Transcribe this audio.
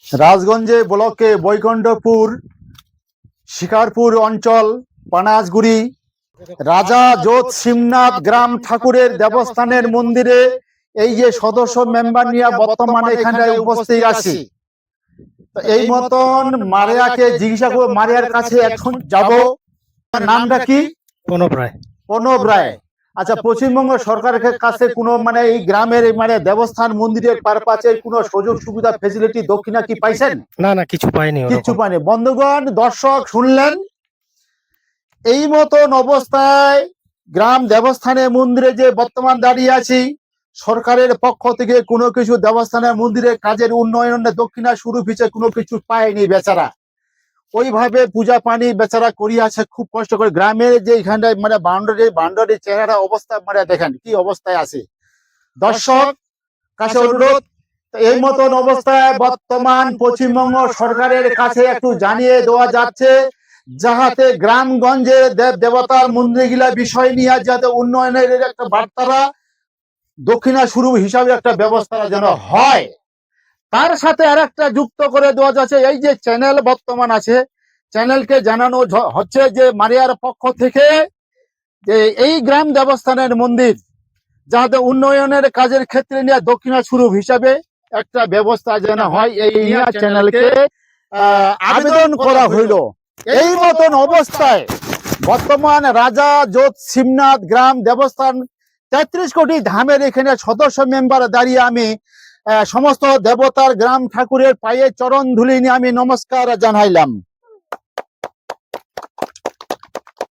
রাজগঞ্জে ব্লকে বৈকুণ্ঠপুর শিকারপুর অঞ্চল পানাজগুড়ি রাজা যোধ শিবনাথ গ্রাম ঠাকুরের দেবস্থানের মন্দিরে এই যে সদস্য মেম্বার নিয়ে বর্তমানে এখানটায় উপস্থিত আছি। এই মতন মারিয়াকে জিজ্ঞাসা করব, মারিয়ার কাছে এখন যাব। নামটা কি? প্রণব রায়। প্রণব রায়। আচ্ছা, পশ্চিমবঙ্গ সরকারের কাছে কোনো এই গ্রামের দেবস্থান মন্দিরের পারপাসে কোনো সুযোগ সুবিধা ফেসিলিটি দক্ষিণা কি পাইছেন? না কিছু পাইনি। কিছু পাইনি। বন্ধুগণ, দর্শক শুনলেন, এই মতন অবস্থায় গ্রাম দেবস্থানের মন্দিরে যে বর্তমান দাঁড়িয়ে আছি, সরকারের পক্ষ থেকে কোনো কিছু দেবস্থানের মন্দিরের কাজের উন্নয়নের দক্ষিণা শুরু হিসেবে কোনো কিছু পায়নি বেচারা। ওইভাবে পূজা পানি বেচারা করিয়ে আছে খুব কষ্ট করে। গ্রামের যে এখানটায় বাউন্ডারি চেহারা অবস্থা দেখেন কি অবস্থায় আছে। দর্শক কাছে অনুরোধ, এই মতন অবস্থায় বর্তমান পশ্চিমবঙ্গ সরকারের কাছে একটু জানিয়ে দেওয়া যাচ্ছে, যাহাতে গ্রামগঞ্জে দেব দেবতার মন্দিরগুলা বিষয় নিয়ে যাতে উন্নয়নের একটা বার্তারা দক্ষিণা শুরু হিসাবে একটা ব্যবস্থা যেন হয়। তার সাথে আর একটা যুক্ত করে দেওয়া যাচ্ছে, এই যে চ্যানেল বর্তমান আছে, চ্যানেলকে জানানো হচ্ছে যে মারিয়ার পক্ষ থেকে যে এই গ্রাম দেবস্থানের মন্দির যাতে উন্নয়নের কাজের ক্ষেত্রে নিয়ে দক্ষিণা শুরু হিসাবে একটা ব্যবস্থা যেন হয়, এই নিয়ে চ্যানেলকে আবেদন করা হইল। এই মতন অবস্থায় বর্তমান রাজা যোধ শিবনাথ গ্রাম দেবস্থান 33 কোটি ধামের এখানে সদস্য মেম্বার দাঁড়িয়ে আমি সমস্ত দেবতার গ্রাম ঠাকুরের পায়ে চরণ ধুলি নিয়ে আমি নমস্কার জানাইলাম।